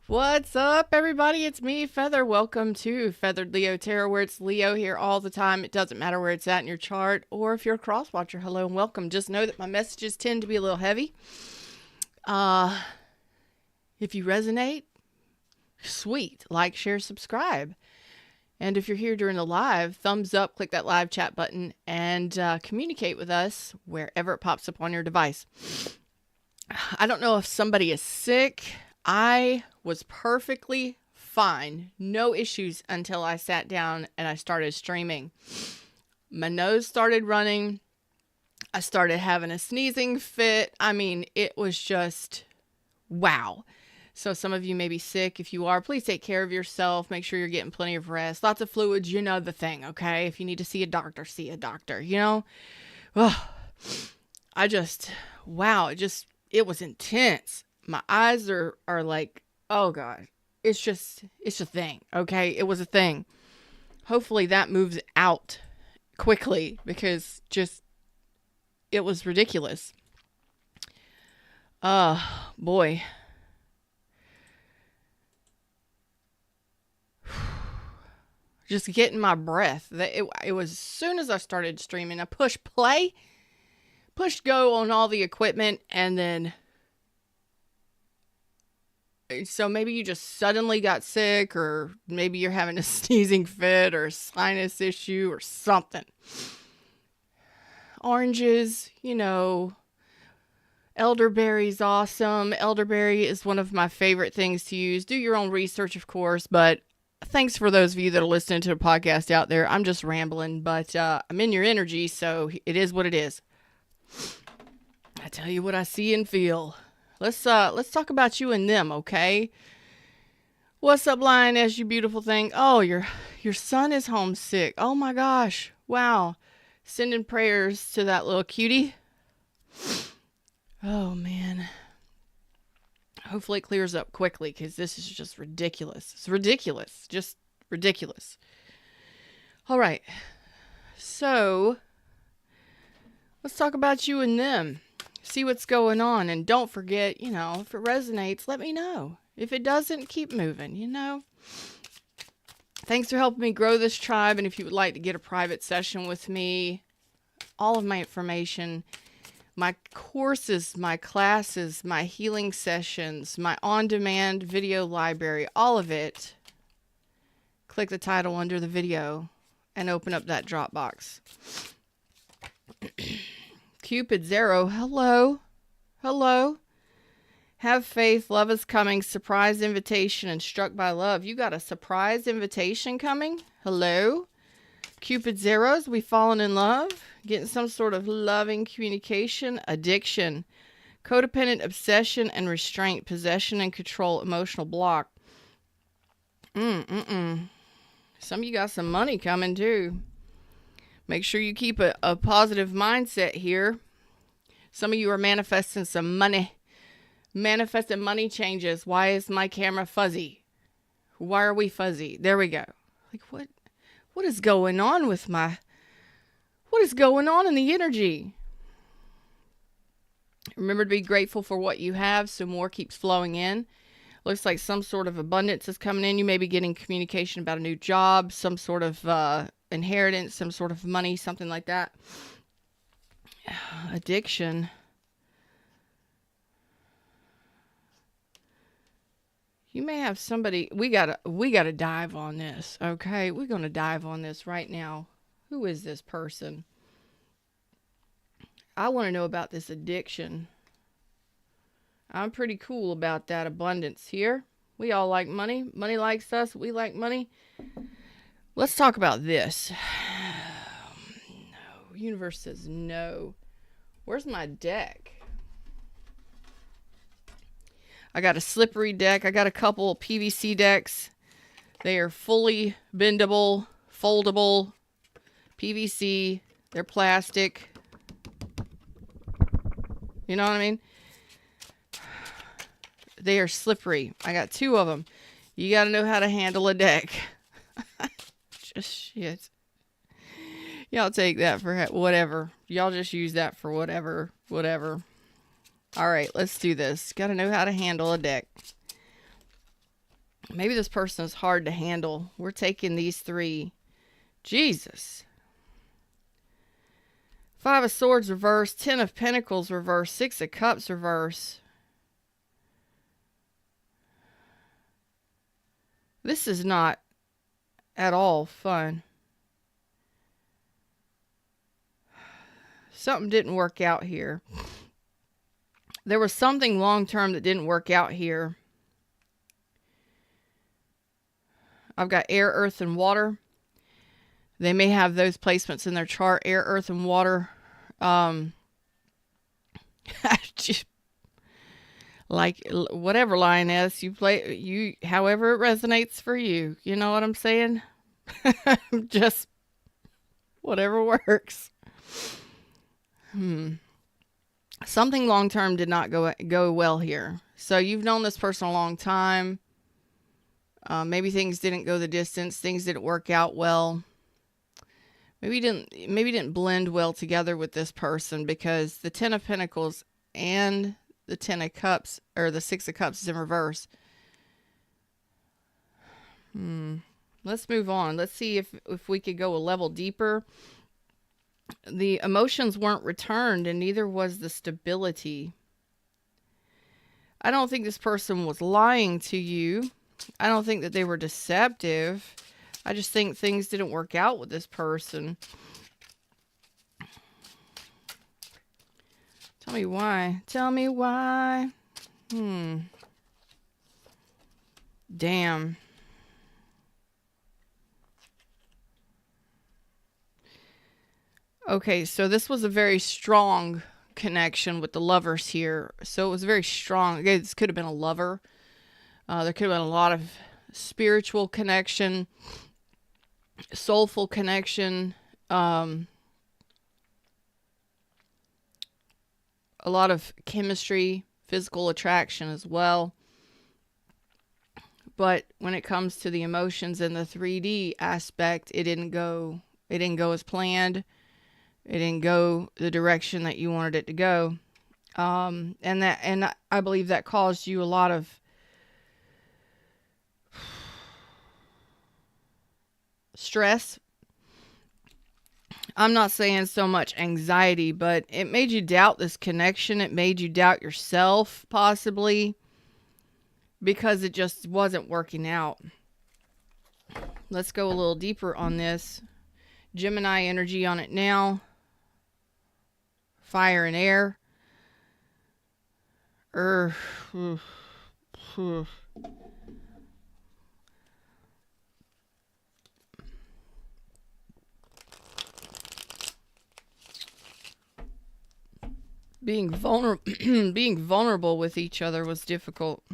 What's up, everybody? It's me, Feather. Welcome to Feathered Leo Tarot, where it's Leo here all the time. It doesn't matter where it's at in your chart, or if you're a cross watcher, hello and welcome. Just know that my messages tend to be a little heavy. If you resonate, sweet. Like, share, subscribe. And if you're here during the live, thumbs up, click that live chat button, and communicate with us wherever it pops up on your device. I don't know if somebody is sick. I was perfectly fine. No issues until I sat down and I started streaming. My nose started running. I started having a sneezing fit. I mean, it was just wow. So some of you may be sick. If you are, please take care of yourself. Make sure you're getting plenty of rest. Lots of fluids, you know the thing, okay? If you need to see a doctor, see a doctor, you know? Oh, wow, it was intense. My eyes are like, oh God, it's a thing, okay? It was a thing. Hopefully that moves out quickly because it was ridiculous. Boy. Just getting my breath. It was as soon as I started streaming, I pushed play, pushed go on all the equipment, and then so maybe you just suddenly got sick, or maybe you're having a sneezing fit or a sinus issue or something. Oranges, elderberry's awesome. Elderberry is one of my favorite things to use. Do your own research, of course, but thanks for those of you that are listening to the podcast out there. I'm just rambling, but I'm in your energy, so it is what it is. I tell you what I see and feel. Let's talk about you and them, okay? What's up, Lioness, you beautiful thing? Oh, your son is homesick. Oh my gosh. Wow. Sending prayers to that little cutie. Oh man. Hopefully it clears up quickly, because this is just ridiculous. It's ridiculous. Just ridiculous. All right. So, let's talk about you and them. See what's going on. And don't forget, if it resonates, let me know. If it doesn't, keep moving, Thanks for helping me grow this tribe. And if you would like to get a private session with me, all of my information, my courses, my classes, my healing sessions, my on-demand video library, all of it, click the title under the video and open up that Dropbox. Cupid Zero, hello. Hello. Have faith, love is coming, surprise invitation, and struck by love. You got a surprise invitation coming? Hello. Cupid Zeros, we fallen in love, getting some sort of loving communication, addiction, codependent obsession and restraint, possession and control, emotional block. Some of you got some money coming too. Make sure you keep a positive mindset here. Some of you are manifesting some money. Manifesting money changes. Why is my camera fuzzy? Why are we fuzzy? There we go. Like, what is going on with what is going on in the energy? Remember to be grateful for what you have so more keeps flowing in. Looks like some sort of abundance is coming in. You may be getting communication about a new job, some sort of inheritance, some sort of money, something like that. Addiction. You may have somebody. We gotta dive on this, okay? We're gonna dive on this right now. Who is this person? I want to know about this addiction. I'm pretty cool about that abundance here. We all like money. Money likes us. We like money. Let's talk about this. No. Universe says no. Where's my deck? I got a slippery deck. I got a couple PVC decks. They are fully bendable, foldable, PVC. They're plastic. You know what I mean? They are slippery. I got two of them. You got to know how to handle a deck. Just shit. Y'all take that for whatever. Y'all just use that for whatever. Whatever. All right, let's do this. Got to know how to handle a deck. Maybe this person is hard to handle. We're taking these three. Jesus. Five of Swords reverse, Ten of Pentacles reverse, Six of Cups reverse. This is not at all fun. Something didn't work out here. There was something long-term that didn't work out here. I've got air, earth, and water. They may have those placements in their chart. Air, earth, and water. Just, like, whatever, Lioness, you play, however it resonates for you. You know what I'm saying? Just whatever works. Something long-term did not go well here. So you've known this person a long time. Maybe things didn't go the distance. Things didn't work out well. Maybe didn't blend well together with this person, because the Ten of Pentacles and the Ten of Cups, or the Six of Cups, is in reverse. Let's move on. Let's see if we could go a level deeper. The emotions weren't returned, and neither was the stability. I don't think this person was lying to you. I don't think that they were deceptive. I just think things didn't work out with this person. Tell me why. Tell me why. Damn. Okay, so this was a very strong connection with the Lovers here. So it was very strong. Okay, this could have been a lover. There could have been a lot of spiritual connection, soulful connection, a lot of chemistry, physical attraction as well. But when it comes to the emotions and the 3D aspect, it didn't go as planned. It didn't go the direction that you wanted it to go. And I believe that caused you a lot of stress. I'm not saying so much anxiety, but it made you doubt this connection. It made you doubt yourself, possibly, because it just wasn't working out. Let's go a little deeper on this. Gemini energy on it now. Fire and air. Being vulnerable with each other was difficult.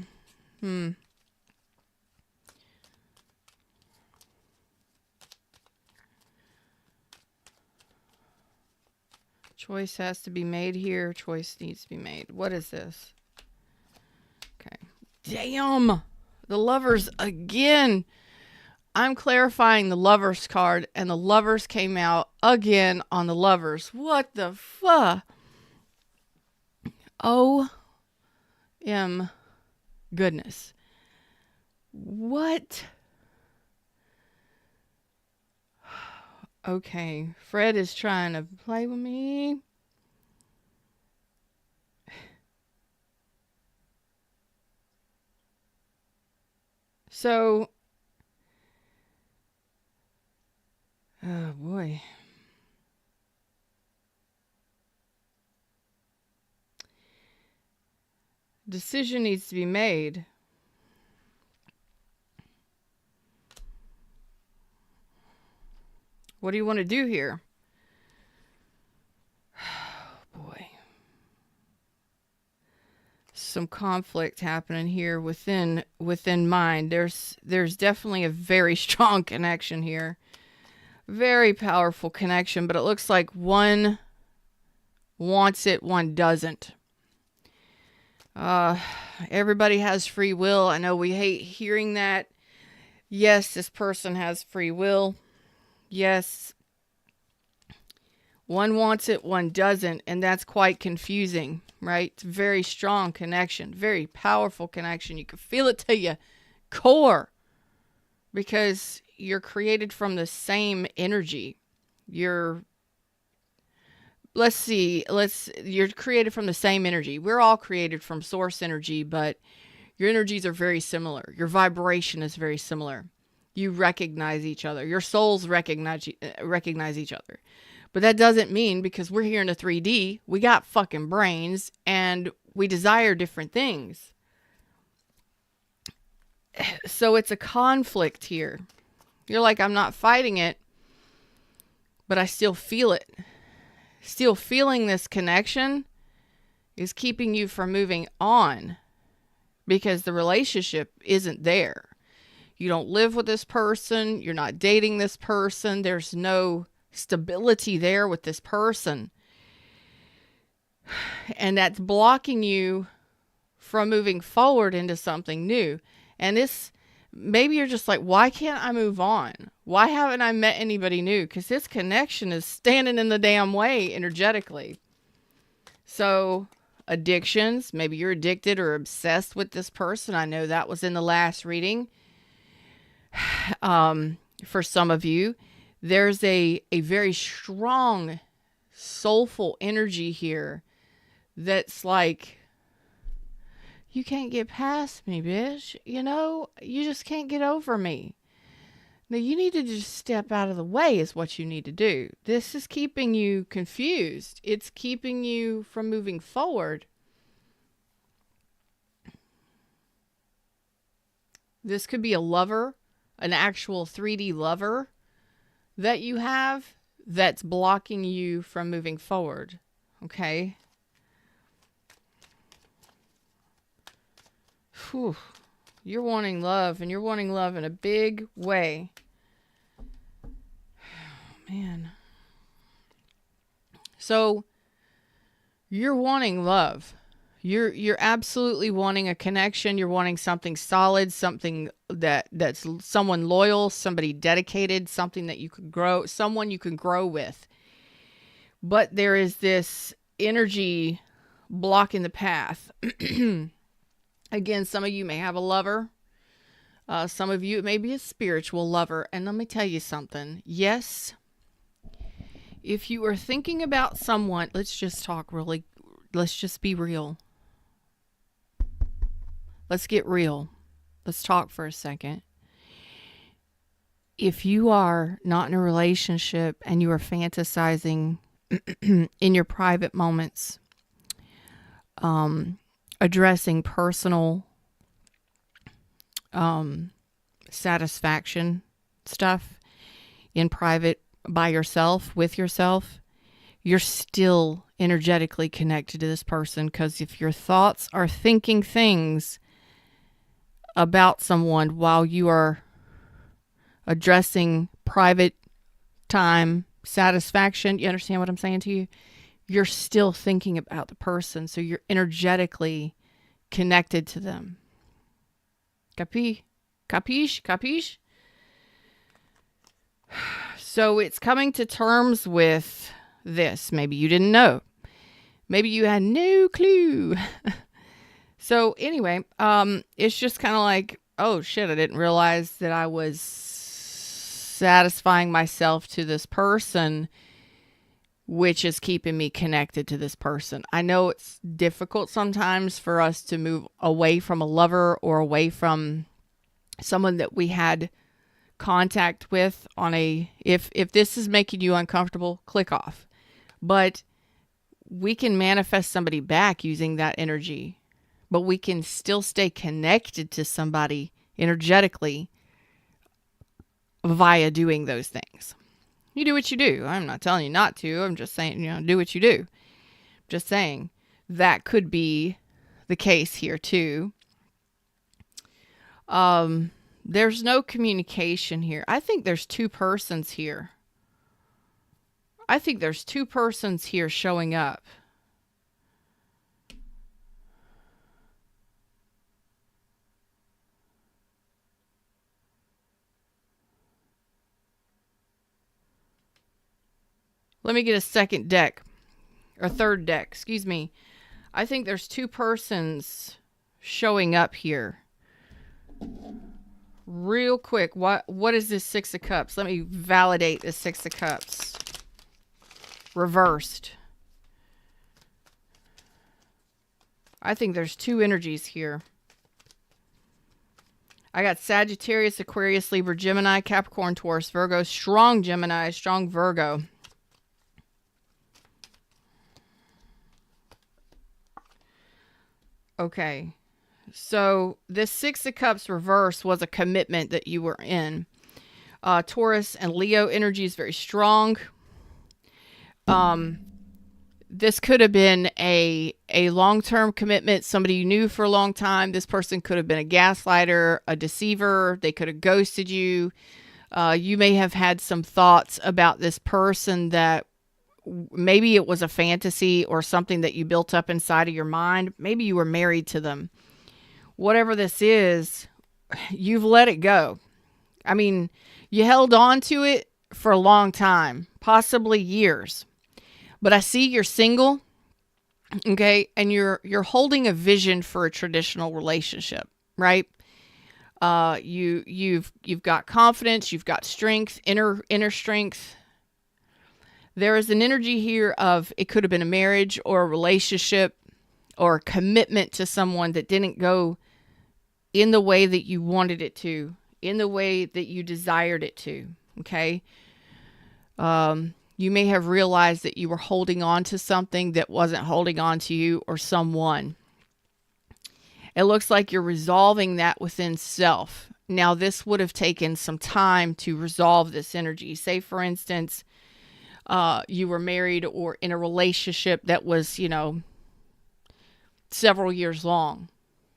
Choice has to be made here. Choice needs to be made. What is this? Okay. Damn! The Lovers again. I'm clarifying the Lovers card, and the Lovers came out again on the Lovers. What the fuck? Oh, goodness. What? Okay, Fred is trying to play with me. So, oh boy. Decision needs to be made. What do you want to do here? Oh, boy. Some conflict happening here within mind. There's definitely a very strong connection here. Very powerful connection, but it looks like one wants it, one doesn't. Everybody has free will. I know we hate hearing that. Yes, this person has free will. Yes, one wants it, one doesn't, and that's quite confusing, right? It's a very strong connection, very powerful connection. You can feel it till you core, because you're created from the same energy. You're you're created from the same energy. We're all created from source energy, but your energies are very similar. Your vibration is very similar. You recognize each other. Your souls recognize each other. But that doesn't mean, because we're here in the 3D, we got fucking brains and we desire different things. So it's a conflict here. You're like, I'm not fighting it, but I still feel it. Still feeling this connection is keeping you from moving on, because the relationship isn't there. You don't live with this person. You're not dating this person. There's no stability there with this person. And that's blocking you from moving forward into something new. And this, maybe you're just like, why can't I move on? Why haven't I met anybody new? Because this connection is standing in the damn way energetically. So addictions, maybe you're addicted or obsessed with this person. I know that was in the last reading. For some of you, there's a very strong, soulful energy here that's like, you can't get past me, bitch. You know, you just can't get over me. Now, you need to just step out of the way is what you need to do. This is keeping you confused. It's keeping you from moving forward. This could be a lover, an actual 3D lover that you have that's blocking you from moving forward. Okay? Whew. You're wanting love, and you're wanting love in a big way. Oh, man. So you're wanting love. You're absolutely wanting a connection. You're wanting something solid, something that's someone loyal, somebody dedicated, something that you could grow, someone you can grow with. But there is this energy blocking the path. Again, some of you may have a lover. Some of you, it may be a spiritual lover. And let me tell you something. Yes, if you are thinking about someone, let's just be real. Let's get real. Let's talk for a second. If you are not in a relationship and you are fantasizing in your private moments, addressing personal satisfaction stuff in private by yourself, with yourself, you're still energetically connected to this person, because if your thoughts are thinking things about someone while you are addressing private time satisfaction, you understand what I'm saying to you? You're still thinking about the person, so you're energetically connected to them. Capiche? Capiche? So it's coming to terms with this. Maybe you didn't know. Maybe you had no clue. So anyway, it's just kind of like, oh shit, I didn't realize that I was satisfying myself to this person, which is keeping me connected to this person. I know it's difficult sometimes for us to move away from a lover or away from someone that we had contact with on if this is making you uncomfortable, click off. But we can manifest somebody back using that energy, but we can still stay connected to somebody energetically via doing those things. You do what you do. I'm not telling you not to. I'm just saying, do what you do. Just saying that could be the case here too. There's no communication here. I think there's two persons here. I think there's two persons here showing up. Let me get a second deck, or third deck, excuse me. I think there's two persons showing up here. real quick. What is this Six of Cups? Let me validate this Six of Cups. Reversed. I think there's two energies here. I got Sagittarius, Aquarius, Libra, Gemini, Capricorn, Taurus, Virgo, strong Gemini, strong Virgo. Okay. So this Six of Cups reverse was a commitment that you were in. Taurus and Leo energy is very strong. This could have been a long-term commitment, somebody you knew for a long time. This person could have been a gaslighter, a deceiver. They could have ghosted you. You may have had some thoughts about this person that maybe it was a fantasy or something that you built up inside of your mind. Maybe you were married to them. Whatever this is, you've let it go. I mean, you held on to it for a long time, possibly years. But I see you're single, okay, and you're holding a vision for a traditional relationship, right? You've got confidence, you've got strength, inner strength. There is an energy here of it could have been a marriage or a relationship or a commitment to someone that didn't go in the way that you wanted it to, in the way that you desired it to, okay? You may have realized that you were holding on to something that wasn't holding on to you or someone. It looks like you're resolving that within self. Now, this would have taken some time to resolve this energy. Say, for instance, you were married or in a relationship that was, several years long.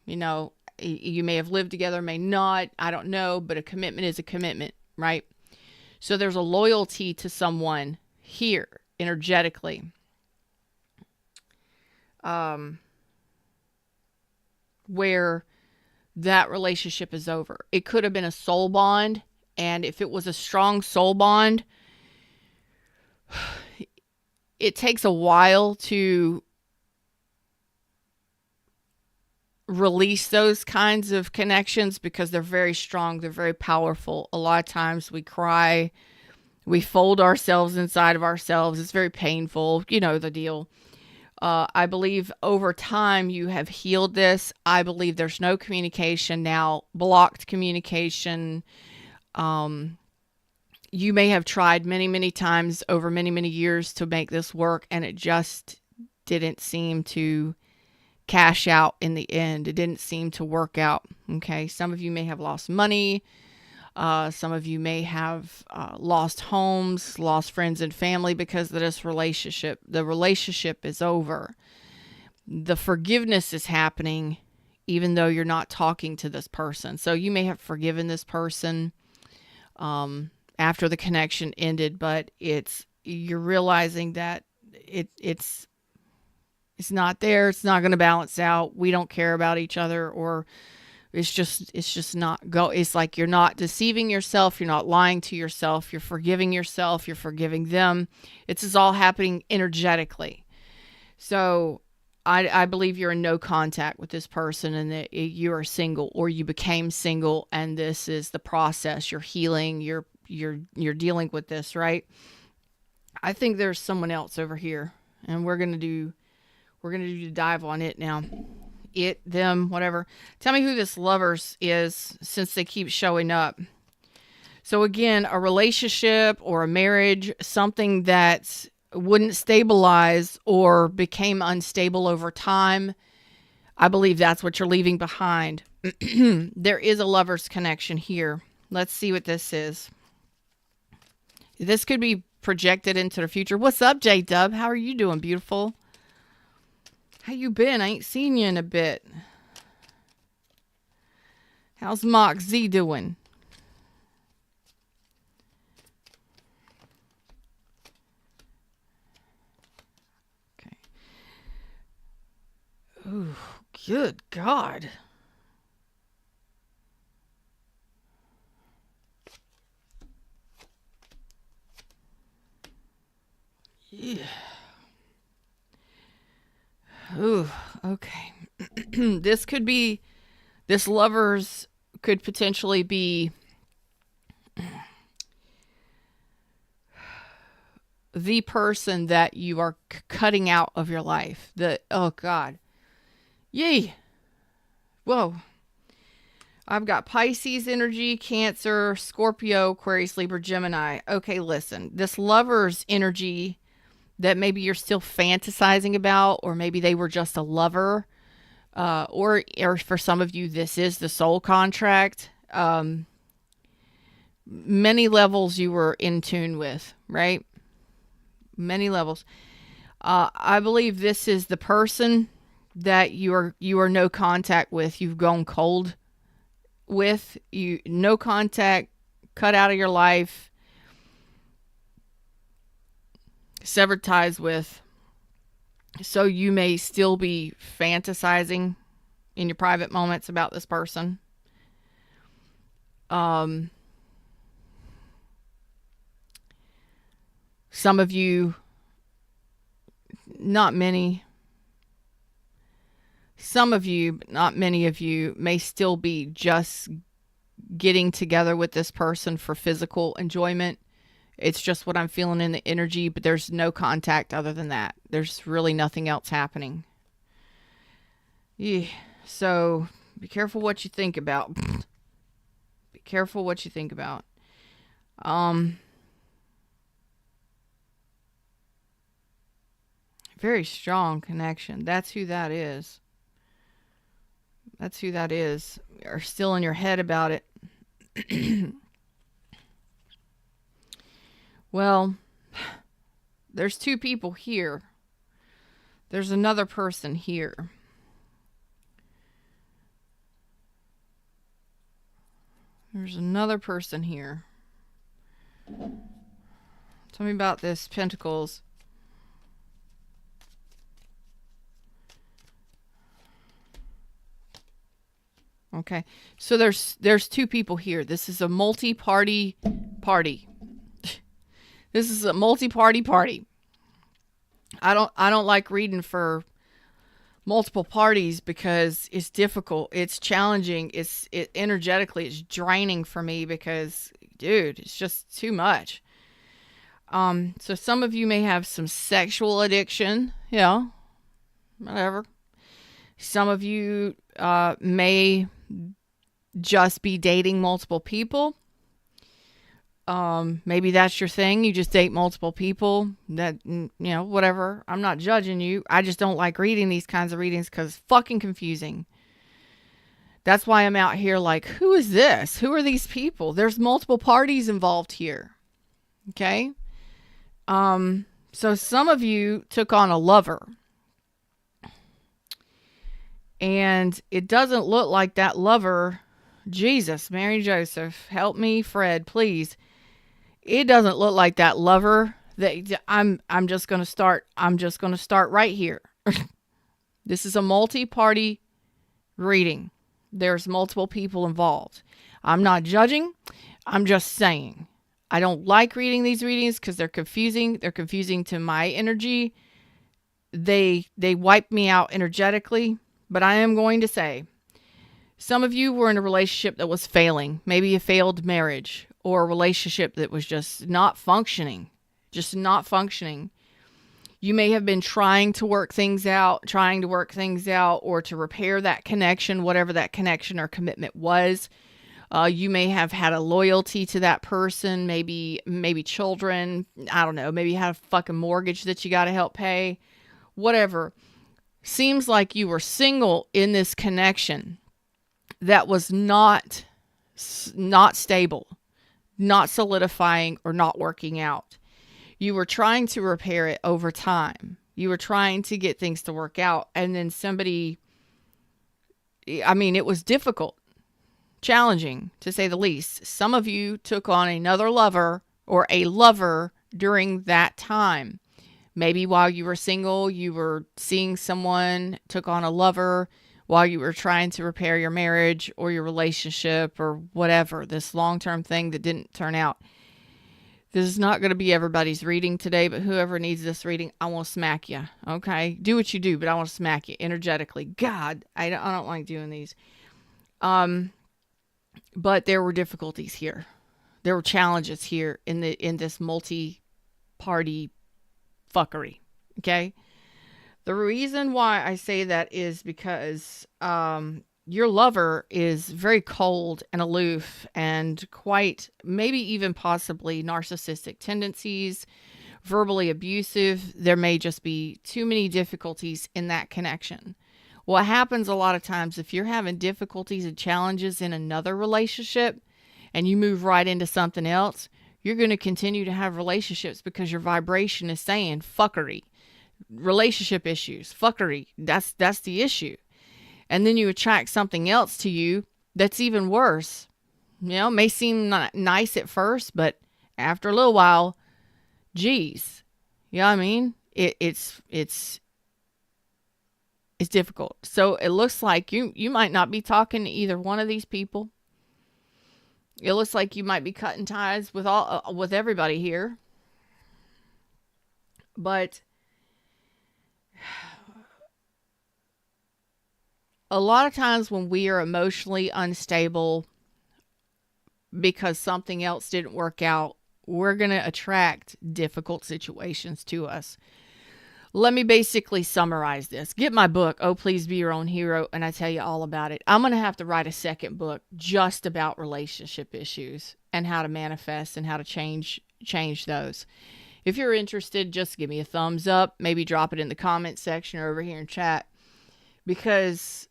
You may have lived together, may not. I don't know, but a commitment is a commitment, right? So there's a loyalty to someone here energetically. Where that relationship is over. It could have been a soul bond, and if it was a strong soul bond, it takes a while to release those kinds of connections because they're very strong, they're very powerful. A lot of times we cry, we fold ourselves inside of ourselves. It's very painful. You know the deal. I believe over time you have healed this. I believe there's no communication now, blocked communication. You may have tried many, many times over many, many years to make this work, and it just didn't seem to cash out in the end. It didn't seem to work out. Okay. Some of you may have lost money. Some of you may have lost homes, lost friends and family because of this relationship. The relationship is over. The forgiveness is happening even though you're not talking to this person. So you may have forgiven this person after the connection ended, but you're realizing that it's not there. It's not going to balance out. We don't care about each other, or it's just not go. It's like you're not deceiving yourself. You're not lying to yourself. You're forgiving yourself. You're forgiving them. It's all happening energetically. So I believe you're in no contact with this person, and that you are single, or you became single, and this is the process. You're healing. You're dealing with this, right? I think there's someone else over here, and we're gonna do the dive on it now. It, them, whatever. Tell me who this Lovers is, since they keep showing up. So again, a relationship or a marriage, something that wouldn't stabilize or became unstable over time. I believe that's what you're leaving behind. There is a Lovers connection here. Let's see what this is. This could be projected into the future. What's up, J-Dub? How are you doing, beautiful? How you been? I ain't seen you in a bit. How's Mock Z doing? Okay. Ooh, good God. Yeah. Ooh, okay. This Lovers could potentially be the person that you are cutting out of your life. Oh God. Yee. Whoa. I've got Pisces energy, Cancer, Scorpio, Aquarius, Libra, Gemini. Okay, listen. This lover's energy that maybe you're still fantasizing about, or maybe they were just a lover, or for some of you, this is the soul contract. Many levels you were in tune with, right? Many levels. I believe this is the person that you are no contact with. You've gone cold with. You no contact, cut out of your life, severed ties with. So you may still be fantasizing in your private moments about this person. Some of you, not many, some of you, but not many of you, may still be just getting together with this person for physical enjoyment. It's just what I'm feeling in the energy, but there's no contact other than that. There's really nothing else happening. Yeah. So be careful what you think about. Be careful what you think about. Very strong connection. That's who that is. That's who that is. You're still in your head about it. Well, there's two people here. There's another person here. There's another person here. Tell me about this, Pentacles. Okay, so there's two people here. This is a multi-party party. This is a multi-party party. I don't like reading for multiple parties because it's difficult. It's challenging. Energetically, it's draining for me because, dude, it's just too much. So some of you may have some sexual addiction. Yeah, whatever. Some of you may just be dating multiple people. Maybe that's your thing. You just date multiple people. That, whatever. I'm not judging you. I just don't like reading these kinds of readings because it's fucking confusing. That's why I'm out here like, who is this? Who are these people? There's multiple parties involved here. Okay? So some of you took on a lover. And it doesn't look like that lover, Jesus, Mary, Joseph, help me, Fred, please. It doesn't look like that lover that I'm just going to start right here. This is a multi-party reading. There's multiple people involved. I'm not judging. I'm just saying. I don't like reading these readings because they're confusing. They're confusing to my energy. They wipe me out energetically. But I am going to say, some of you were in a relationship that was failing. Maybe a failed marriage or a relationship that was just not functioning. You may have been trying to work things out, or to repair that connection, whatever that connection or commitment was. You may have had a loyalty to that person, maybe children. I don't know. Maybe you had a fucking mortgage that you got to help pay. Whatever. Seems like you were single in this connection that was not stable, not solidifying, or not working out. You were trying to repair it over time. You were trying to get things to work out. And then it was difficult, challenging, to say the least. Some of you took on another lover or a lover during that time. Maybe while you were single, you were seeing someone, took on a lover while you were trying to repair your marriage or your relationship or whatever, this long-term thing that didn't turn out. This is not going to be everybody's reading today, but whoever needs this reading, I want to smack you, okay? Do what you do, but I want to smack you energetically. God, I don't like doing these. But there were difficulties here. There were challenges here in this multi-party fuckery. Okay? The reason why I say that is because your lover is very cold and aloof and quite, maybe even possibly narcissistic tendencies, verbally abusive. There may just be too many difficulties in that connection. What happens a lot of times if you're having difficulties and challenges in another relationship and you move right into something else, you're going to continue to have relationships because your vibration is saying fuckery, relationship issues, fuckery. That's the issue. And then you attract something else to you that's even worse. You know, may seem not nice at first, but after a little while, geez, you know what I mean? It's difficult. So it looks like you might not be talking to either one of these people. It looks like you might be cutting ties with everybody here. But a lot of times when we are emotionally unstable because something else didn't work out, we're going to attract difficult situations to us. Let me basically summarize this. Get my book, Oh Please Be Your Own Hero, and I tell you all about it. I'm going to have to write a second book just about relationship issues and how to manifest and how to change those. If you're interested, just give me a thumbs up. Maybe drop it in the comment section or over here in chat, because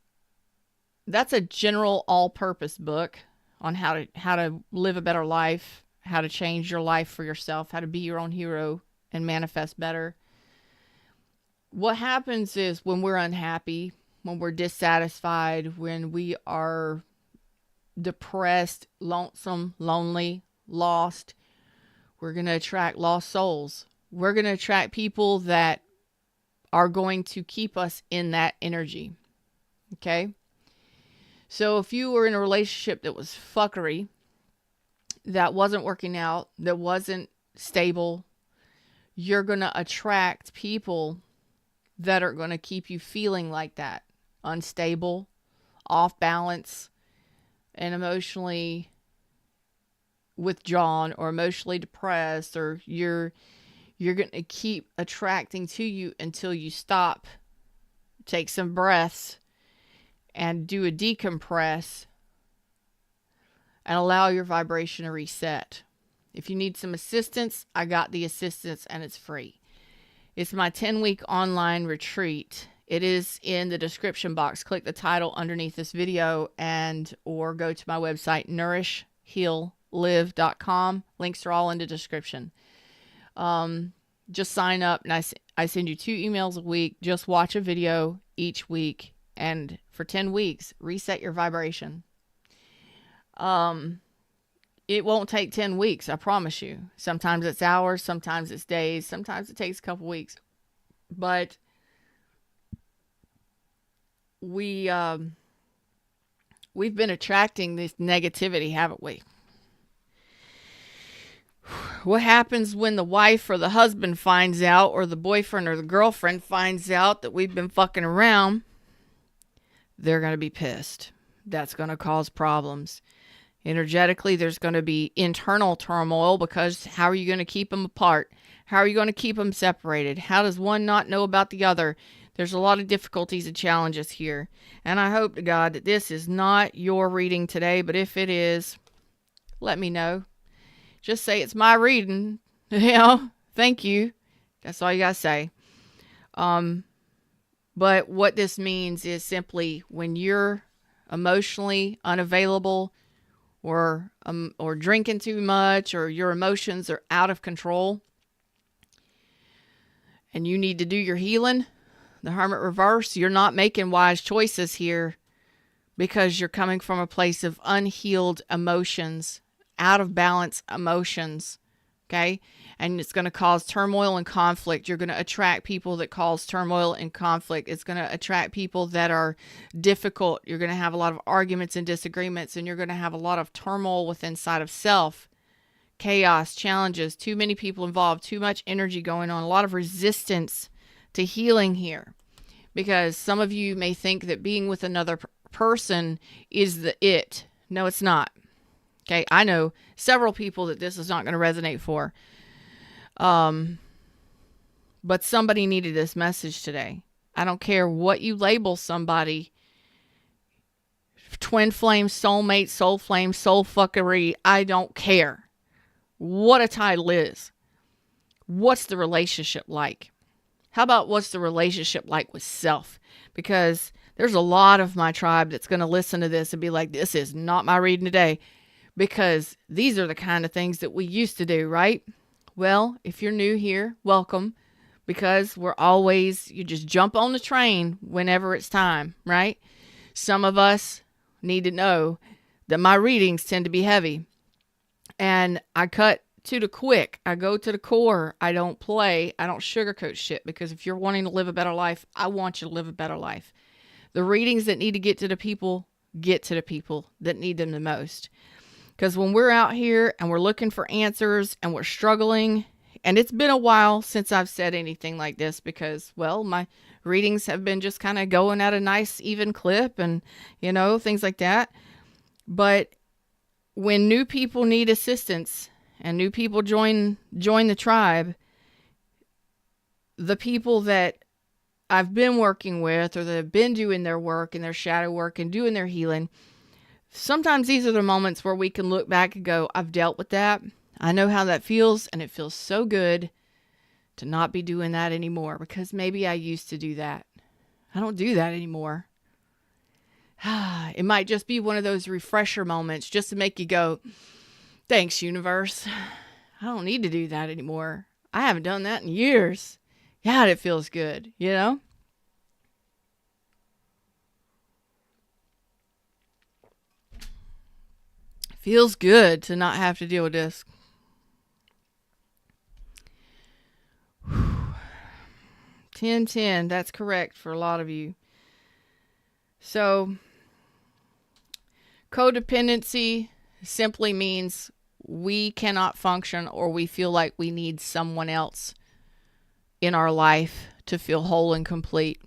that's a general all-purpose book on how to live a better life, how to change your life for yourself, how to be your own hero and manifest better. What happens is when we're unhappy, when we're dissatisfied, when we are depressed, lonesome, lonely, lost, we're going to attract lost souls. We're going to attract people that are going to keep us in that energy. Okay? So if you were in a relationship that was fuckery, that wasn't working out, that wasn't stable, you're going to attract people that are going to keep you feeling like that, unstable, off balance, and emotionally withdrawn or emotionally depressed, or you're going to keep attracting to you until you stop, take some breaths, and do a decompress and allow your vibration to reset. If you need some assistance, I got the assistance and it's free. It's my 10-week online retreat. It is in the description box. Click the title underneath this video or go to my website, nourishheallive.com. Links are all in the description. Just sign up and I send you 2 emails a week. Just watch a video each week, and for 10 weeks, reset your vibration. It won't take 10 weeks, I promise you. Sometimes it's hours, sometimes it's days, sometimes it takes a couple weeks. But we've been attracting this negativity, haven't we? What happens when the wife or the husband finds out, or the boyfriend or the girlfriend finds out that we've been fucking around? They're going to be pissed. That's going to cause problems. Energetically, there's going to be internal turmoil, because how are you going to keep them apart? How are you going to keep them separated? How does one not know about the other? There's a lot of difficulties and challenges here. And I hope to God that this is not your reading today, but if it is, let me know. Just say it's my reading. Thank you. That's all you got to say. But what this means is simply when you're emotionally unavailable, or drinking too much, or your emotions are out of control, and you need to do your healing, the Hermit reverse, you're not making wise choices here because you're coming from a place of unhealed emotions, out of balance emotions, okay? And it's going to cause turmoil and conflict. You're going to attract people that cause turmoil and conflict. It's going to attract people that are difficult. You're going to have a lot of arguments and disagreements, and you're going to have a lot of turmoil within inside of self. Chaos, challenges, too many people involved, too much energy going on, a lot of resistance to healing here. Because some of you may think that being with another person is the it. No, it's not. Okay, I know several people that this is not going to resonate for. But somebody needed this message today. I don't care what you label somebody. Twin flame, soulmate, soul flame, soul fuckery. I don't care what a title is. What's the relationship like? How about what's the relationship like with self? Because there's a lot of my tribe that's going to listen to this and be like, this is not my reading today. Because these are the kind of things that we used to do, right? Well, if you're new here, welcome. Because you just jump on the train whenever it's time, right? Some of us need to know that my readings tend to be heavy. And I cut to the quick. I go to the core. I don't play. I don't sugarcoat shit. Because if you're wanting to live a better life, I want you to live a better life. The readings that need to get to the people that need them the most. Because when we're out here and we're looking for answers and we're struggling, and it's been a while since I've said anything like this because, well, my readings have been just kind of going at a nice even clip and, things like that. But when new people need assistance and new people join the tribe, the people that I've been working with or that have been doing their work and their shadow work and doing their healing, sometimes these are the moments where we can look back and go, I've dealt with that. I know how that feels, and it feels so good to not be doing that anymore because maybe I used to do that. I don't do that anymore. It might just be one of those refresher moments just to make you go, thanks, universe. I don't need to do that anymore. I haven't done that in years. God, it feels good, Feels good to not have to deal with this. 10-10, that's correct for a lot of you. So, codependency simply means we cannot function or we feel like we need someone else in our life to feel whole and complete.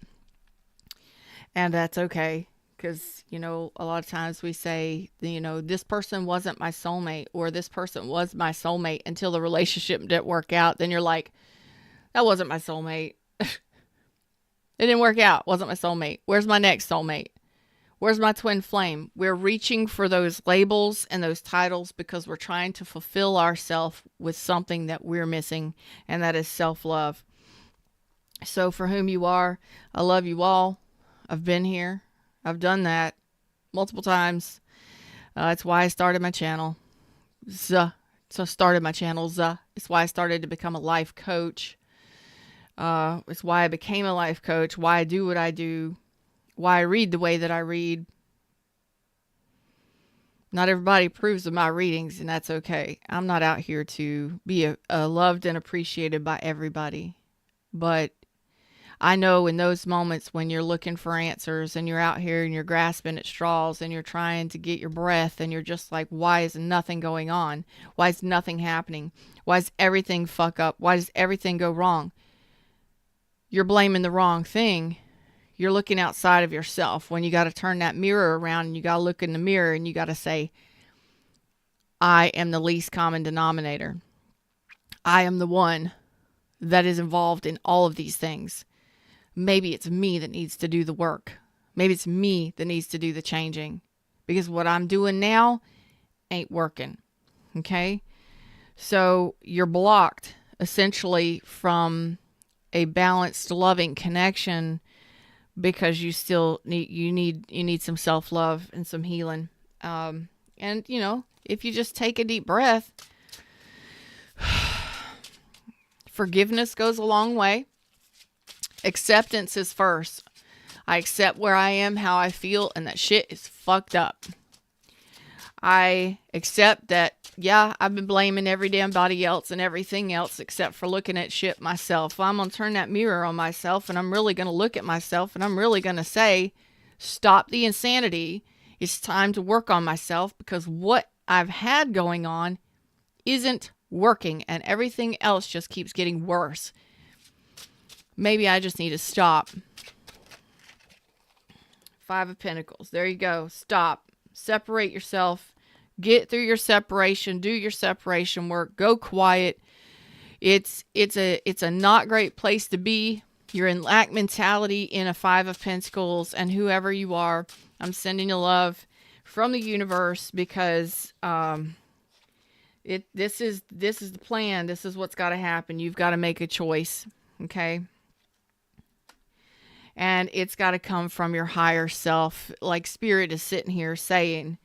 And that's okay. Because, a lot of times we say, this person wasn't my soulmate or this person was my soulmate until the relationship didn't work out. Then you're like, that wasn't my soulmate. It didn't work out. Wasn't my soulmate. Where's my next soulmate? Where's my twin flame? We're reaching for those labels and those titles because we're trying to fulfill ourselves with something that we're missing, and that is self-love. So for whom you are, I love you all. I've been here. I've done that multiple times. It's why I started my channel. It's why I started to become a life coach. It's why I became a life coach, why I do what I do, why I read the way that I read. Not everybody approves of my readings, and that's okay. I'm not out here to be loved and appreciated by everybody. But I know in those moments when you're looking for answers and you're out here and you're grasping at straws and you're trying to get your breath and you're just like, why is nothing going on? Why is nothing happening? Why is everything fuck up? Why does everything go wrong? You're blaming the wrong thing. You're looking outside of yourself when you got to turn that mirror around and you got to look in the mirror and you got to say, I am the least common denominator. I am the one that is involved in all of these things. Maybe it's me that needs to do the work. Maybe it's me that needs to do the changing because what I'm doing now ain't working. Okay? So you're blocked essentially from a balanced, loving connection because you still need some self-love and some healing. And if you just take a deep breath, forgiveness goes a long way. Acceptance is first. I accept where I am, how I feel, and that shit is fucked up. I accept that, yeah, I've been blaming every damn body else and everything else except for looking at shit myself. I'm going to turn that mirror on myself and I'm really going to look at myself and I'm really going to say, stop the insanity. It's time to work on myself because what I've had going on isn't working and everything else just keeps getting worse. Maybe I just need to stop. 5 of Pentacles. There you go. Stop. Separate yourself. Get through your separation. Do your separation work. Go quiet. It's a not great place to be. You're in lack mentality in a 5 of Pentacles, and whoever you are, I'm sending you love from the universe, because this is the plan. This is what's got to happen. You've got to make a choice, okay? And it's got to come from your higher self. Like Spirit is sitting here saying,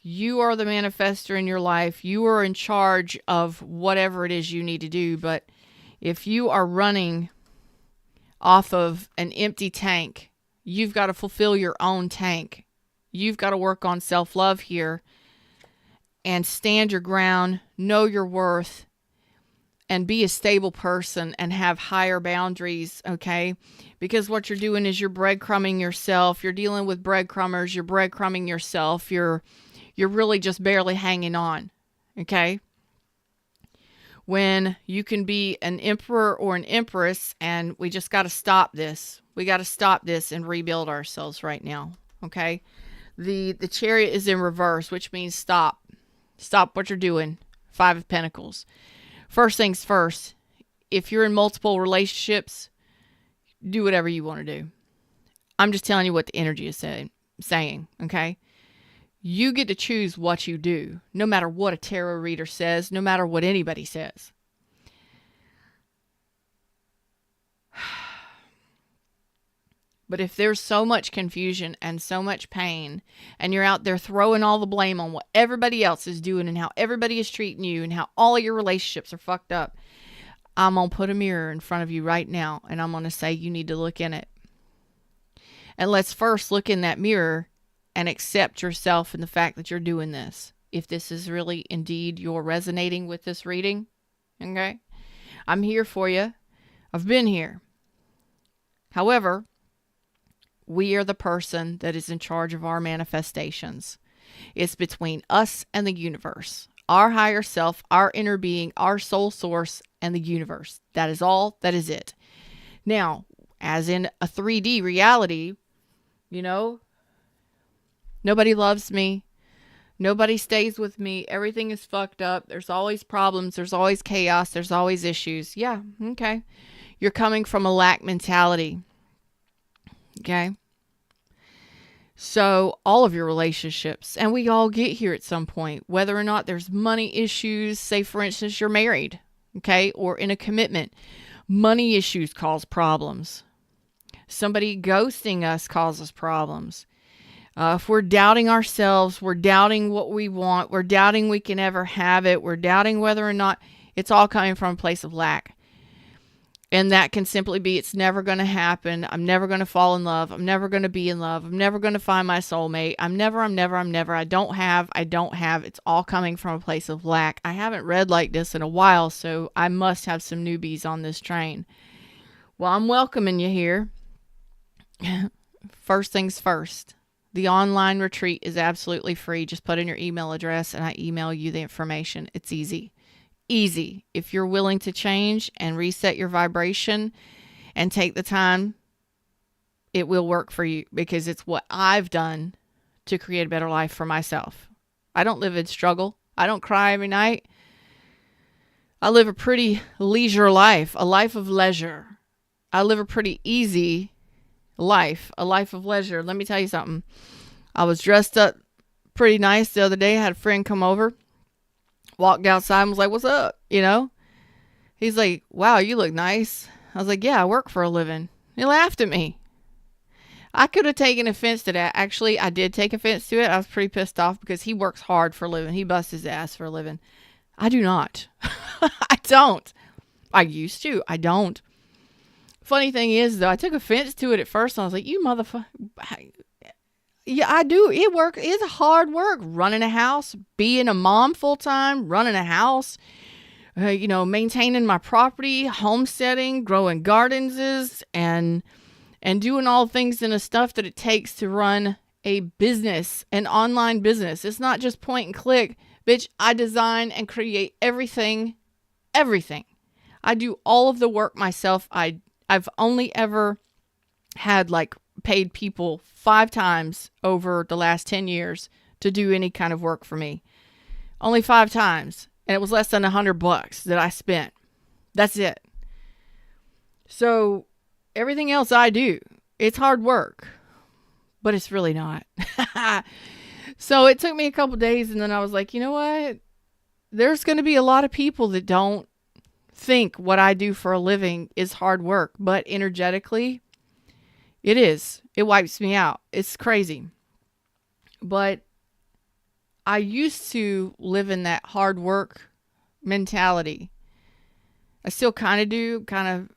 you are the manifester in your life. You are in charge of whatever it is you need to do. But if you are running off of an empty tank, you've got to fulfill your own tank. You've got to work on self-love here and stand your ground, know your worth, and be a stable person and have higher boundaries, okay? Because what you're doing is you're breadcrumbing yourself. You're dealing with breadcrumbers. You're breadcrumbing yourself. You're really just barely hanging on, okay? When you can be an emperor or an empress, and we just got to stop this. We got to stop this and rebuild ourselves right now, okay? The Chariot is in reverse, which means stop. Stop what you're doing. 5 of Pentacles. First things first, if you're in multiple relationships, do whatever you want to do. I'm just telling you what the energy is saying, okay? You get to choose what you do, no matter what a tarot reader says, no matter what anybody says. But if there's so much confusion and so much pain, and you're out there throwing all the blame on what everybody else is doing and how everybody is treating you and how all of your relationships are fucked up, I'm going to put a mirror in front of you right now, and I'm going to say you need to look in it. And let's first look in that mirror and accept yourself and the fact that you're doing this. If this is really indeed you're resonating with this reading, okay? I'm here for you. I've been here. However, we are the person that is in charge of our manifestations. It's between us and the universe. Our higher self, our inner being, our soul source, and the universe. That is all. That is it. Now, as in a 3D reality, you know, nobody loves me. Nobody stays with me. Everything is fucked up. There's always problems. There's always chaos. There's always issues. Yeah, okay. You're coming from a lack mentality. Okay? So all of your relationships, and we all get here at some point, whether or not there's money issues, say for instance, you're married, okay, or in a commitment, money issues cause problems. Somebody ghosting us causes problems. If we're doubting ourselves, we're doubting what we want, we're doubting we can ever have it, we're doubting whether or not, it's all coming from a place of lack. And that can simply be, it's never going to happen. I'm never going to fall in love. I'm never going to be in love. I'm never going to find my soulmate. I'm never. I don't have. It's all coming from a place of lack. I haven't read like this in a while, so I must have some newbies on this train. Well, I'm welcoming you here. First things first. The online retreat is absolutely free. Just put in your email address and I email you the information. It's easy. Easy. If you're willing to change and reset your vibration and take the time, it will work for you, because it's what I've done to create a better life for myself. I don't live in struggle. I don't cry every night. I live a pretty leisure life, a life of leisure. I live a pretty easy life, a life of leisure. Let me tell you something. I was dressed up pretty nice the other day. I had a friend come over. Walked outside and was like, what's up? You know? He's like, wow, you look nice. I was like, yeah, I work for a living. He laughed at me. I could have taken offense to that. Actually, I did take offense to it. I was pretty pissed off because he works hard for a living. He busts his ass for a living. I do not. I don't. I used to. I don't. Funny thing is, though, I took offense to it at first. And I was like, you motherfucker. Yeah, I do. It's hard work. Running a house, being a mom full time, running a house, maintaining my property, homesteading, growing gardens, and doing all things and the stuff that it takes to run a business, an online business. It's not just point and click. Bitch, I design and create everything. I do all of the work myself. I've only ever had paid people 5 times over the last 10 years to do any kind of work for me. Only 5 times. And it was less than $100 that I spent. That's it. So everything else I do, it's hard work, but it's really not. So it took me a couple days, and then I was like, you know what? There's going to be a lot of people that don't think what I do for a living is hard work, but energetically, it is. It wipes me out. It's crazy. But I used to live in that hard work mentality. I still kind of do, kind of,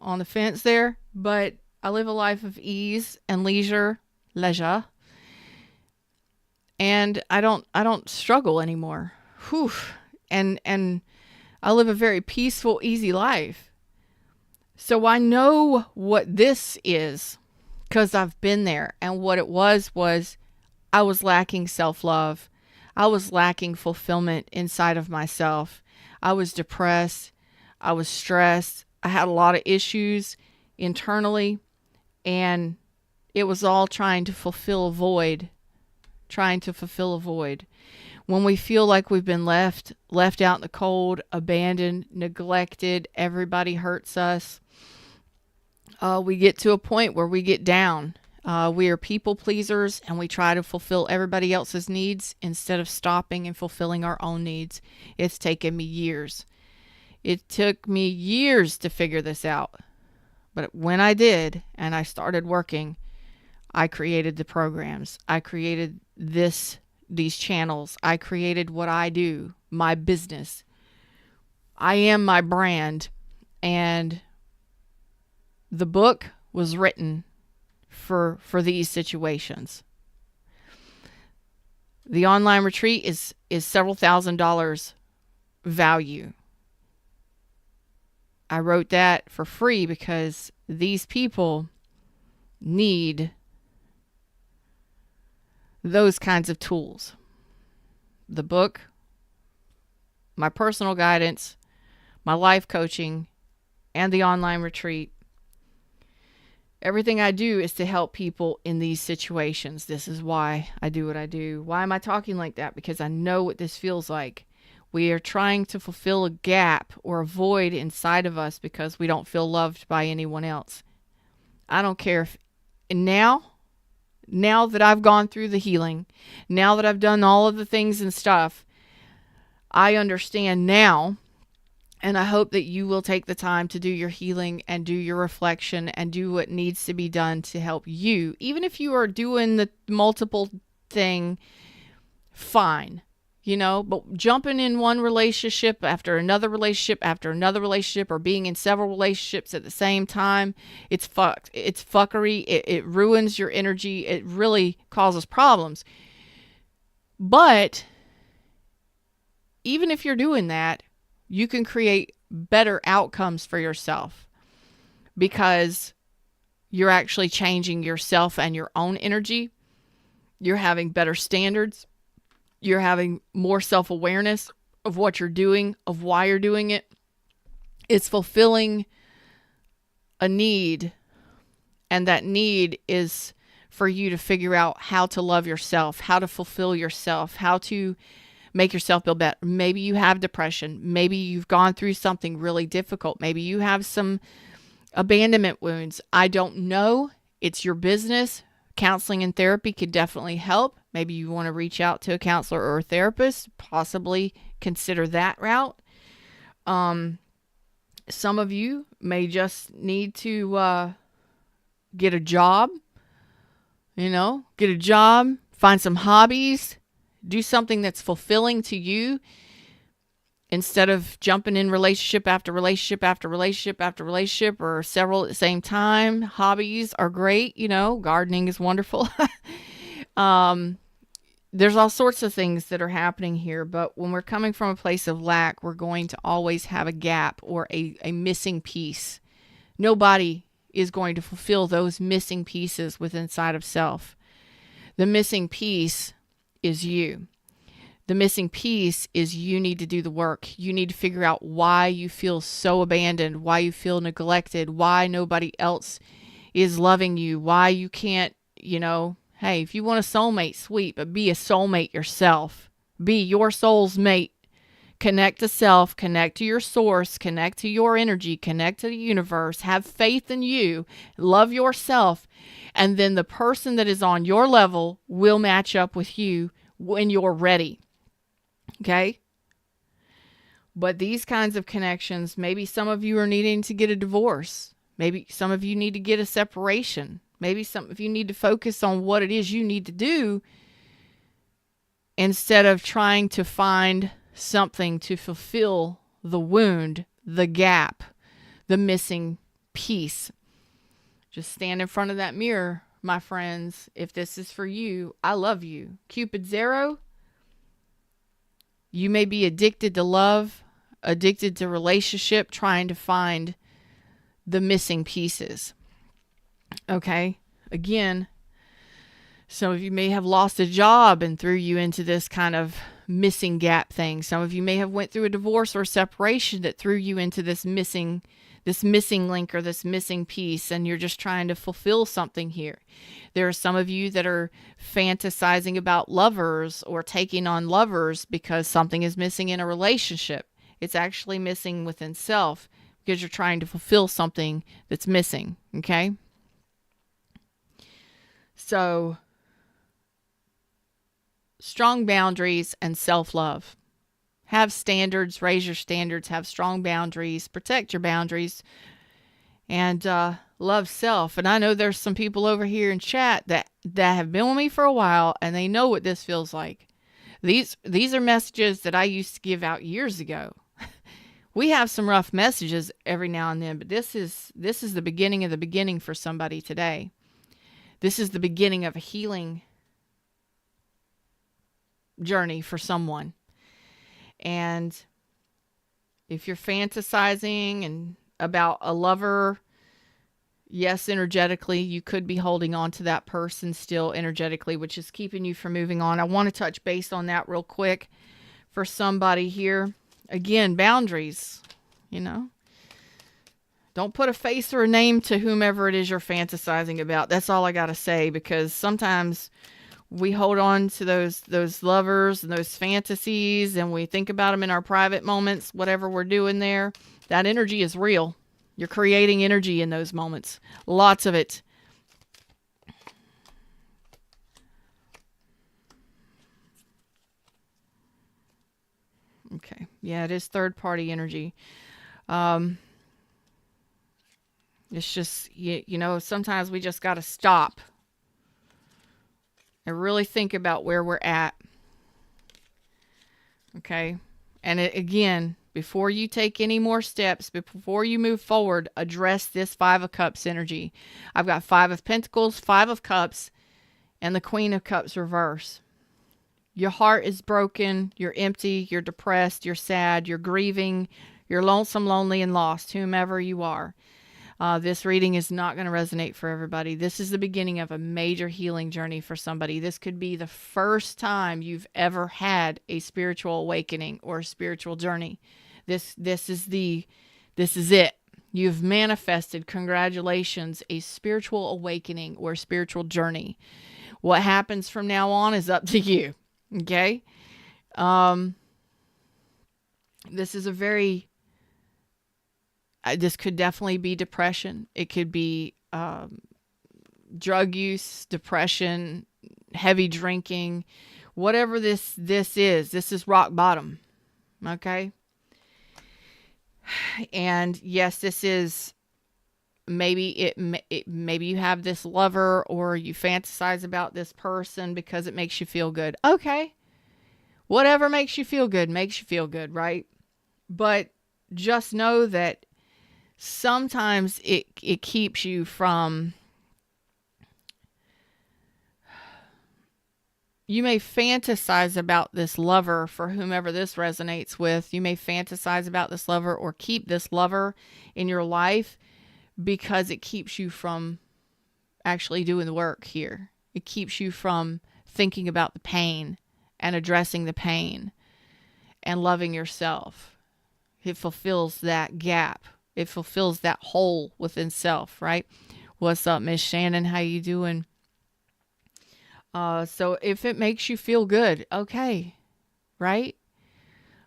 on the fence there, but I live a life of ease and leisure. And I don't struggle anymore. Whew. And I live a very peaceful, easy life. So I know what this is because I've been there. And what it was I was lacking self-love. I was lacking fulfillment inside of myself. I was depressed. I was stressed. I had a lot of issues internally, and it was all trying to fulfill a void. When we feel like we've been left out in the cold, abandoned, neglected, everybody hurts us, we get to a point where we get down. We are people pleasers, and we try to fulfill everybody else's needs instead of stopping and fulfilling our own needs. It's taken me years. It took me years to figure this out. But when I did, and I started working, I created the programs. I created these channels. I created what I do, my business. I am my brand. And the book was written for these situations. The online retreat is several $1,000s value. I wrote that for free because these people need those kinds of tools. The book, my personal guidance, my life coaching, and the online retreat. Everything I do is to help people in these situations. This is why I do what I do. Why am I talking like that? Because I know what this feels like. We are trying to fulfill a gap or a void inside of us because we don't feel loved by anyone else. I don't care if now that I've gone through the healing, now that I've done all of the things and stuff, I understand now, and I hope that you will take the time to do your healing and do your reflection and do what needs to be done to help you. Even if you are doing the multiple thing, fine. But jumping in one relationship after another relationship or being in several relationships at the same time, it's fucked. It's fuckery. It ruins your energy. It really causes problems. But even if you're doing that, you can create better outcomes for yourself because you're actually changing yourself and your own energy. You're having better standards. You're having more self-awareness of what you're doing, of why you're doing it. It's fulfilling a need, and that need is for you to figure out how to love yourself, how to fulfill yourself, how to make yourself feel better. Maybe you have depression. Maybe you've gone through something really difficult. Maybe you have some abandonment wounds. I don't know. It's your business. Counseling and therapy could definitely help. Maybe you want to reach out to a counselor or a therapist, possibly consider that route. Some of you may just need to get a job, find some hobbies, do something that's fulfilling to you instead of jumping in relationship after relationship after relationship after relationship or several at the same time. Hobbies are great. Gardening is wonderful. There's all sorts of things that are happening here, but when we're coming from a place of lack, we're going to always have a gap or a missing piece. Nobody is going to fulfill those missing pieces within inside of self. The missing piece is you. The missing piece is you need to do the work. You need to figure out why you feel so abandoned, why you feel neglected, why nobody else is loving you, why you can't, Hey, if you want a soulmate, sweet, but be a soulmate yourself. Be your soul's mate. Connect to self, connect to your source, connect to your energy, connect to the universe, have faith in you, love yourself, and then the person that is on your level will match up with you when you're ready. Okay? But these kinds of connections, maybe some of you are needing to get a divorce. Maybe some of you need to get a separation. Maybe some of you need to focus on what it is you need to do instead of trying to find something to fulfill the wound, the gap, the missing piece. Just stand in front of that mirror, my friends. If this is for you, I love you. Cupid Zero, you may be addicted to love, addicted to relationship, trying to find the missing pieces. Okay? Again, some of you may have lost a job and threw you into this kind of missing gap thing. Some of you may have went through a divorce or separation that threw you into this missing link or this missing piece, and you're just trying to fulfill something here. There are some of you that are fantasizing about lovers or taking on lovers because something is missing in a relationship. It's actually missing within self because you're trying to fulfill something that's missing. Okay? So, strong boundaries and self-love. Have standards, raise your standards, have strong boundaries, protect your boundaries, and love self. And I know there's some people over here in chat that have been with me for a while, and they know what this feels like. These are messages that I used to give out years ago. We have some rough messages every now and then, but this is the beginning of the beginning for somebody today. This is the beginning of a healing journey for someone. And if you're fantasizing and about a lover, yes, energetically, you could be holding on to that person still energetically, which is keeping you from moving on. I want to touch base on that real quick for somebody here. Again, boundaries, Don't put a face or a name to whomever it is you're fantasizing about. That's all I got to say, because sometimes we hold on to those lovers and those fantasies, and we think about them in our private moments, whatever we're doing there. That energy is real. You're creating energy in those moments. Lots of it. Okay. Yeah, it is third-party energy. It's just, sometimes we just got to stop and really think about where we're at. Okay? And again, before you take any more steps, before you move forward, address this Five of Cups energy. I've got Five of Pentacles, Five of Cups, and the Queen of Cups reverse. Your heart is broken, you're empty, you're depressed, you're sad, you're grieving, you're lonesome, lonely, and lost, whomever you are. This reading is not going to resonate for everybody. This is the beginning of a major healing journey for somebody. This could be the first time you've ever had a spiritual awakening or a spiritual journey. This is it. You've manifested, congratulations, a spiritual awakening or spiritual journey. What happens from now on is up to you. Okay? This is a very... this could definitely be depression. It could be drug use, depression, heavy drinking, whatever this is rock bottom. Okay? And yes, this is maybe maybe you have this lover or you fantasize about this person because it makes you feel good. Okay. Whatever makes you feel good, right? But just know that sometimes it keeps you from... You may fantasize about this lover for whomever this resonates with. You may fantasize about this lover or keep this lover in your life because it keeps you from actually doing the work here. It keeps you from thinking about the pain and addressing the pain and loving yourself. It fulfills that gap. It fulfills that hole within self, right? What's up, Miss Shannon? How you doing? So if it makes you feel good, okay, right?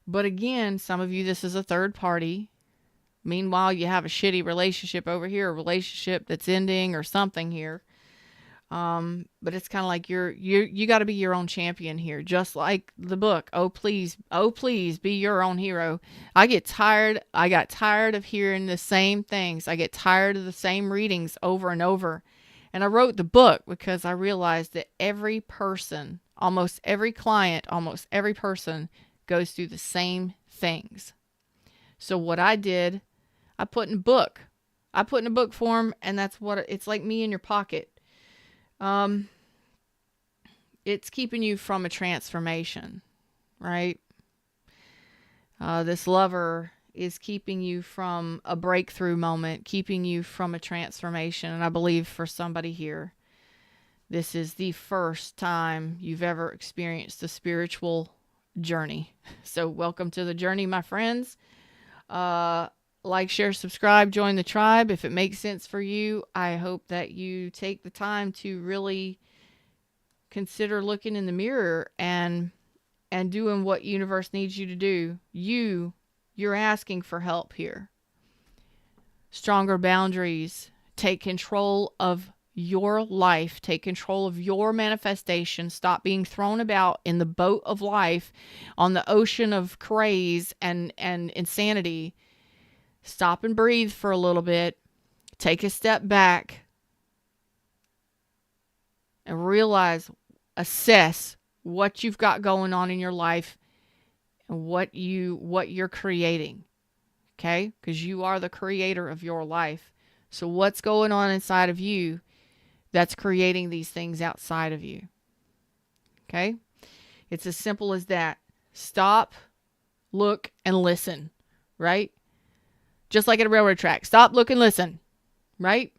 But again, some of you, this is a third party. Meanwhile, you have a shitty relationship over here, a relationship that's ending or something here. But it's kind of like you got to be your own champion here, just like the book. Oh please, be your own hero. I got tired of hearing the same things. I get tired of the same readings over and over. And I wrote the book because I realized that every person, almost every client, almost every person goes through the same things. So what I did, I put in a book. I put in a book form, and that's what it's like, me in your pocket. It's keeping you from a transformation, right? This lover is keeping you from a breakthrough moment, keeping you from a transformation. And I believe for somebody here, this is the first time you've ever experienced the spiritual journey. So welcome to the journey, my friends. Like, share, subscribe, join the tribe. If it makes sense for you, I hope that you take the time to really consider looking in the mirror and doing what universe needs you to do. You're asking for help here. Stronger boundaries. Take control of your life. Take control of your manifestation. Stop being thrown about in the boat of life on the ocean of craze and insanity. Stop and breathe for a little bit. Take a step back and realize, assess what you've got going on in your life and what you're creating. Okay? Because you are the creator of your life. So what's going on inside of you that's creating these things outside of you? Okay? It's as simple as that. Stop, look, and listen. Right? Just like at a railroad track. Stop, look, and listen. Right?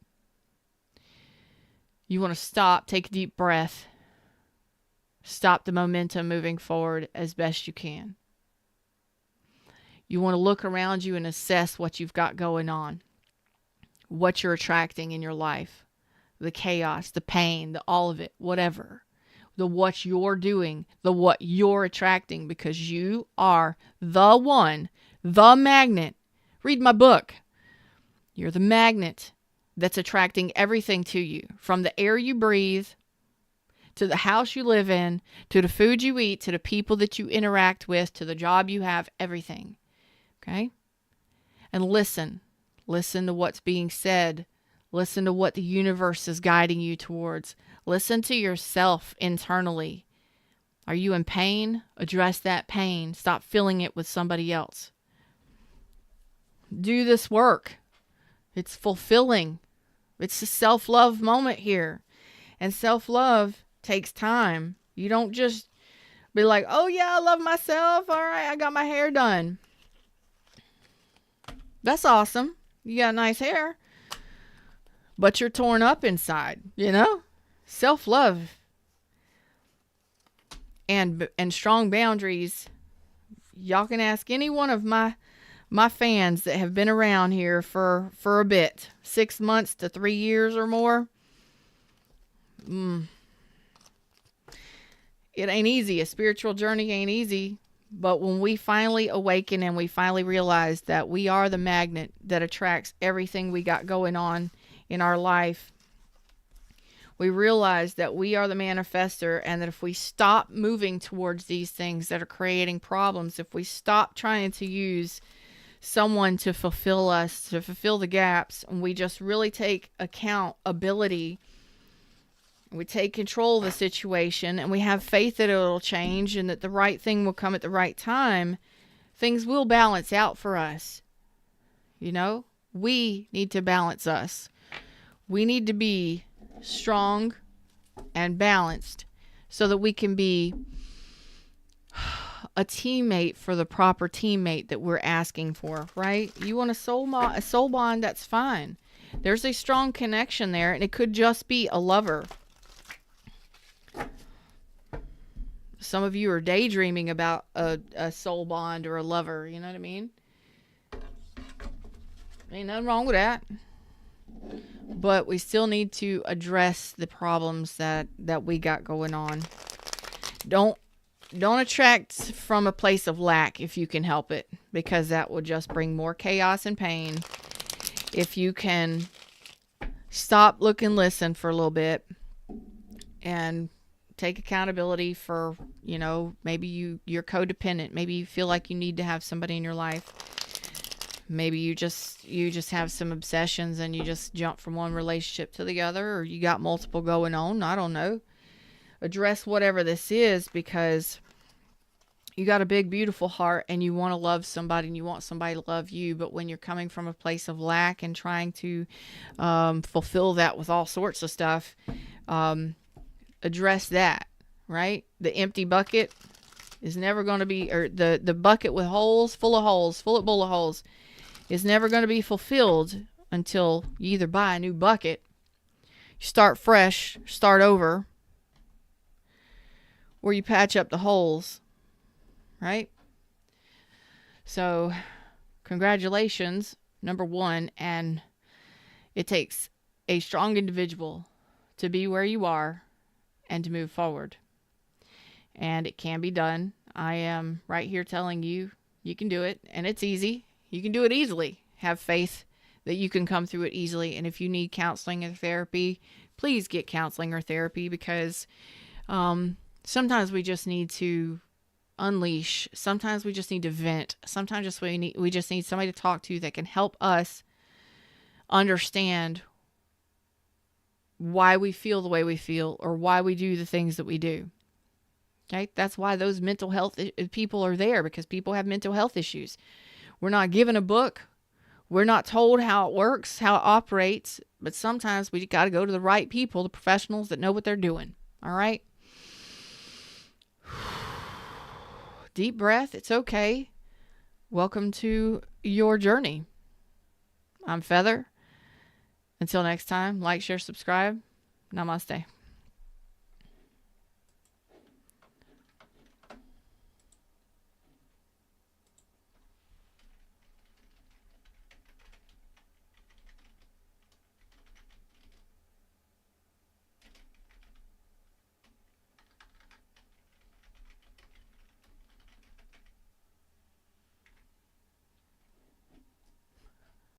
You want to stop, take a deep breath. Stop the momentum moving forward as best you can. You want to look around you and assess what you've got going on. What you're attracting in your life. The chaos, the pain, all of it, whatever. The what you're doing, the what you're attracting, because you are the one, the magnet. Read my book. You're the magnet that's attracting everything to you. From the air you breathe, to the house you live in, to the food you eat, to the people that you interact with, to the job you have, everything. Okay? And listen. Listen to what's being said. Listen to what the universe is guiding you towards. Listen to yourself internally. Are you in pain? Address that pain. Stop filling it with somebody else. Do this work. It's fulfilling. It's a self-love moment here. And self-love takes time. You don't just be like, oh yeah, I love myself. All right, I got my hair done. That's awesome. You got nice hair. But you're torn up inside, you know? Self-love and strong boundaries. Y'all can ask any one of my fans that have been around here for a bit, 6 months to 3 years or more. It ain't easy. A spiritual journey ain't easy. But when we finally awaken and we finally realize that we are the magnet that attracts everything we got going on in our life, we realize that we are the manifester, and that if we stop moving towards these things that are creating problems, if we stop trying to use someone to fulfill us, to fulfill the gaps, and we just really take accountability, we take control of the situation, and we have faith that it'll change and that the right thing will come at the right time, things will balance out for us. You know, we need to balance us. We need to be strong and balanced so that we can be a teammate for the proper teammate that we're asking for, right? You want a soul bond, that's fine. There's a strong connection there, and it could just be a lover. Some of you are daydreaming about a soul bond or a lover, you know what I mean? Ain't nothing wrong with that. but we still need to address the problems that we got going on. Don't attract from a place of lack if you can help it, because that will just bring more chaos and pain. If you can stop, look, and listen for a little bit and take accountability for, maybe you're codependent. Maybe you feel like you need to have somebody in your life. Maybe you just have some obsessions and you just jump from one relationship to the other, or you got multiple going on. I don't know. Address whatever this is, because you got a big, beautiful heart and you want to love somebody and you want somebody to love you. But when you're coming from a place of lack and trying to fulfill that with all sorts of stuff, address that, right? The empty bucket is never going to be, or the bucket with holes, full of bullet holes, is never going to be fulfilled until you either buy a new bucket, you start fresh, start over, or you patch up the holes, right? So, congratulations, number one, and it takes a strong individual to be where you are and to move forward. And it can be done. I am right here telling you, you can do it, and it's easy. You can do it easily. Have faith that you can come through it easily. And if you need counseling or therapy, please get counseling or therapy, because sometimes we just need to unleash. Sometimes we just need to vent. Sometimes we just need somebody to talk to that can help us understand why we feel the way we feel, or why we do the things that we do. Okay? That's why those mental health people are there, because people have mental health issues. We're not given a book. We're not told how it works, how it operates, but sometimes we got to go to the right people, the professionals that know what they're doing. All right? Deep breath. It's okay. Welcome to your journey. I'm Feather. Until next time, like, share, subscribe. Namaste.